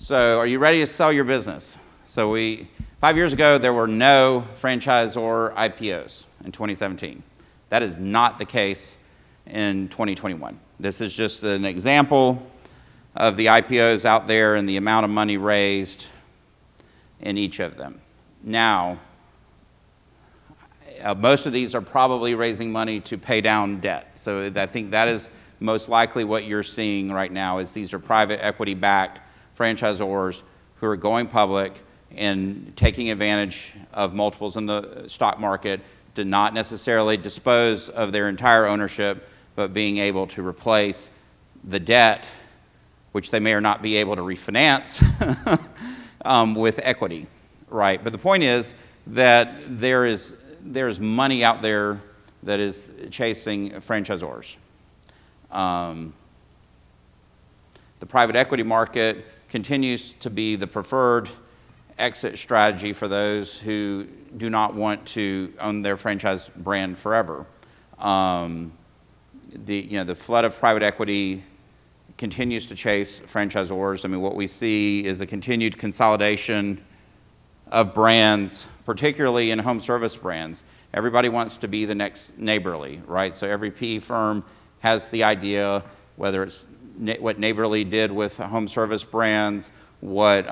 So are you ready to sell your business? So 5 years ago, there were no franchisor IPOs in 2017. That is not the case in 2021. This is just an example of the IPOs out there and the amount of money raised in each of them. Now, most of these are probably raising money to pay down debt. So I think that is most likely what you're seeing right now is these are private equity-backed franchisors who are going public and taking advantage of multiples in the stock market to not necessarily dispose of their entire ownership, but being able to replace the debt, which they may or not be able to refinance, with equity, right? But the point is that there's money out there that is chasing franchisors. The private equity market continues to be the preferred exit strategy for those who do not want to own their franchise brand forever. The flood of private equity continues to chase franchisors. I mean, what we see is a continued consolidation of brands, particularly in home service brands. Everybody wants to be the next Neighborly, right? So every PE firm has the idea, whether it's what Neighborly did with home service brands, what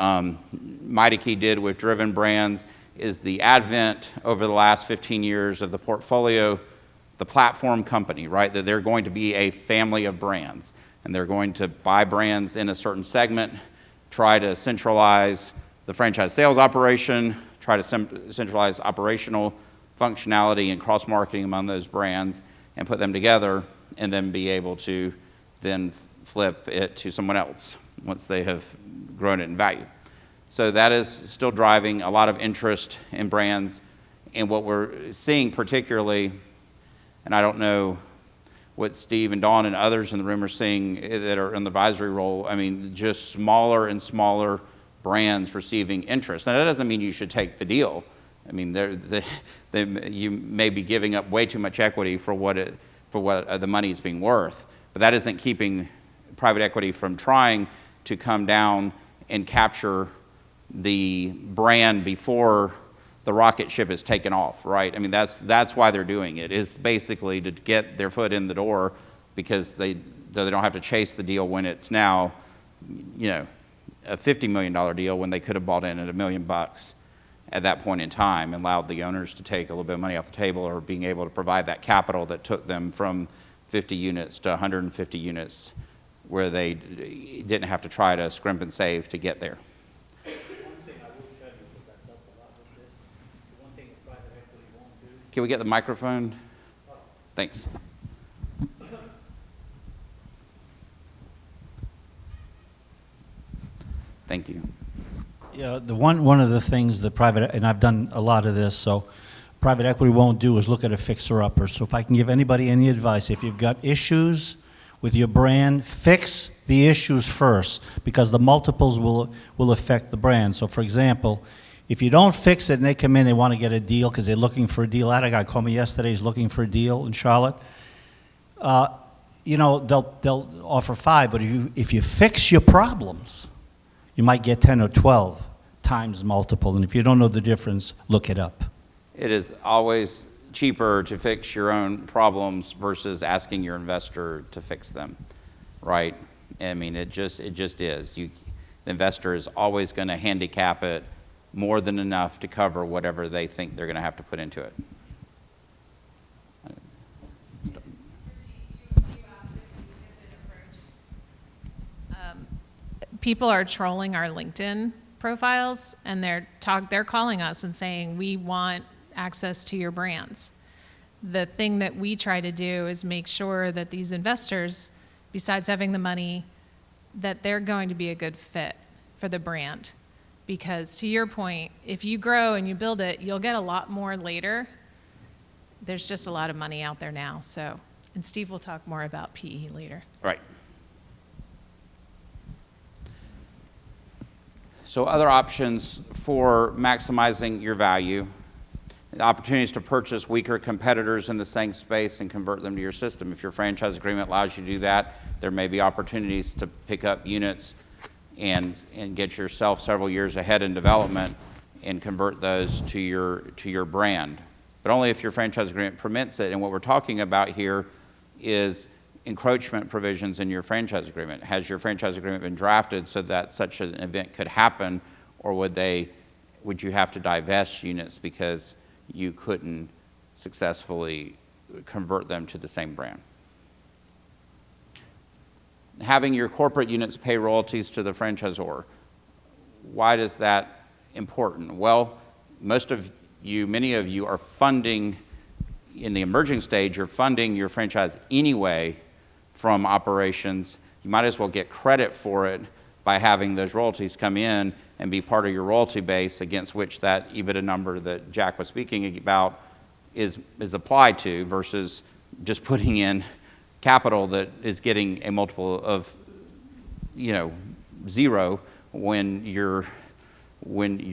Mighty Key did with Driven brands, is the advent over the last 15 years of the portfolio, the platform company, right? That they're going to be a family of brands, and they're going to buy brands in a certain segment, try to centralize the franchise sales operation, try to centralize operational functionality and cross-marketing among those brands, and put them together, and then be able to then flip it to someone else once they have grown it in value. So that is still driving a lot of interest in brands. And what we're seeing particularly, and I don't know what Steve and Dawn and others in the room are seeing that are in the advisory role, I mean, just smaller and smaller brands receiving interest. Now, that doesn't mean you should take the deal. I mean, you may be giving up way too much equity for what the money is being worth, but that isn't keeping private equity from trying to come down and capture the brand before the rocket ship is taken off, right? I mean, that's why they're doing it, is basically to get their foot in the door, because they don't have to chase the deal when it's now, a $50 million deal when they could have bought in at $1 million at that point in time and allowed the owners to take a little bit of money off the table, or being able to provide that capital that took them from 50 units to 150 units, where they didn't have to try to scrimp and save to get there. One thing I will tell you, because I've dealt a lot with this, the one thing that private equity won't do. Can we get the microphone? Oh. Thanks. Thank you. Yeah, one of the things that and I've done a lot of this, so private equity won't do is look at a fixer-upper. So if I can give anybody any advice, if you've got issues with your brand, fix the issues first, because the multiples will affect the brand. So for example, if you don't fix it and they come in, they want to get a deal because they're looking for a deal. I had a guy call me yesterday, he's looking for a deal in Charlotte. They'll offer 5, but if you fix your problems, you might get 10 or 12 times multiple. And if you don't know the difference, look it up. It is always cheaper to fix your own problems versus asking your investor to fix them, right? I mean, it just is. The investor is always going to handicap it more than enough to cover whatever they think they're going to have to put into it. People are trolling our LinkedIn profiles, and they're calling us and saying, we want access to your brands. The thing that we try to do is make sure that these investors, besides having the money, that they're going to be a good fit for the brand. Because to your point, if you grow and you build it, you'll get a lot more later. There's just a lot of money out there now. So, and Steve will talk more about PE later. Right. So other options for maximizing your value, opportunities to purchase weaker competitors in the same space and convert them to your system. If your franchise agreement allows you to do that, there may be opportunities to pick up units and get yourself several years ahead in development and convert those to your brand. But only if your franchise agreement permits it. And what we're talking about here is encroachment provisions in your franchise agreement. Has your franchise agreement been drafted so that such an event could happen, or would you have to divest units because you couldn't successfully convert them to the same brand? Having your corporate units pay royalties to the franchisor. Why is that important? Well, many of you are funding, in the emerging stage, you're funding your franchise anyway from operations. You might as well get credit for it by having those royalties come in and be part of your royalty base against which that EBITDA number that Jack was speaking about is applied to, versus just putting in capital that is getting a multiple of 0 when you're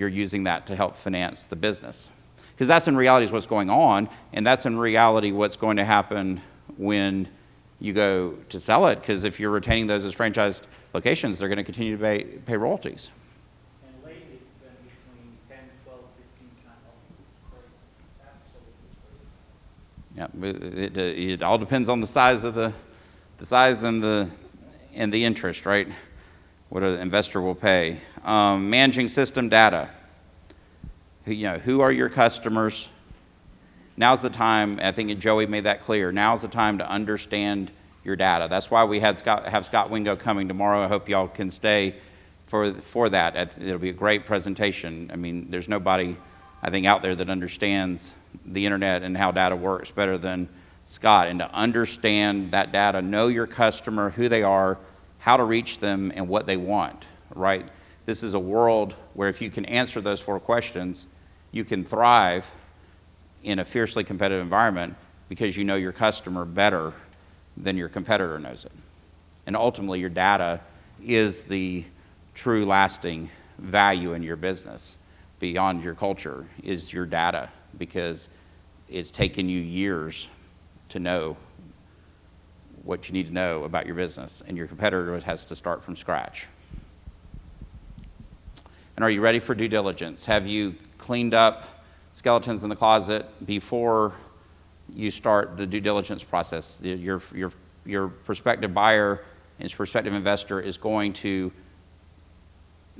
using that to help finance the business. Because that's in reality is what's going on, and that's in reality what's going to happen when you go to sell it, because if you're retaining those as franchised locations, they're going to continue to pay royalties. And lately, it's been between 10, 12, 15 times. Absolutely crazy. Yeah, it all depends on the size of the size and the interest, right? What an investor will pay. Managing system data. Who are your customers? Now's the time. I think Joey made that clear. Now's the time to understand your data. That's why we have Scott Wingo coming tomorrow. I hope y'all can stay for that. It'll be a great presentation. I mean, there's nobody, I think, out there that understands the internet and how data works better than Scott. And to understand that data, know your customer, who they are, how to reach them, and what they want, right? This is a world where if you can answer those 4 questions, you can thrive in a fiercely competitive environment because you know your customer better than your competitor knows it. And ultimately, your data is the true lasting value in your business. Beyond your culture is your data, because it's taken you years to know what you need to know about your business, and your competitor has to start from scratch. And are you ready for due diligence? Have you cleaned up skeletons in the closet before you start the due diligence process? Your prospective buyer and prospective investor is going to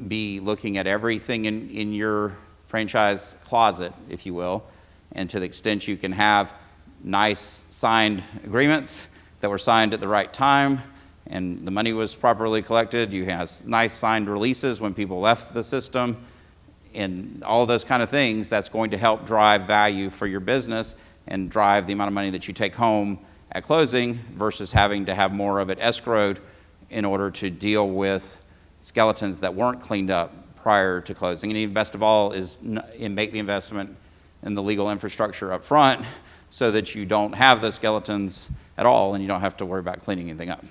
be looking at everything in your franchise closet, if you will, and to the extent you can have nice signed agreements that were signed at the right time and the money was properly collected, you have nice signed releases when people left the system, and all of those kind of things, that's going to help drive value for your business and drive the amount of money that you take home at closing versus having to have more of it escrowed in order to deal with skeletons that weren't cleaned up prior to closing. And even best of all is make the investment in the legal infrastructure up front so that you don't have those skeletons at all and you don't have to worry about cleaning anything up.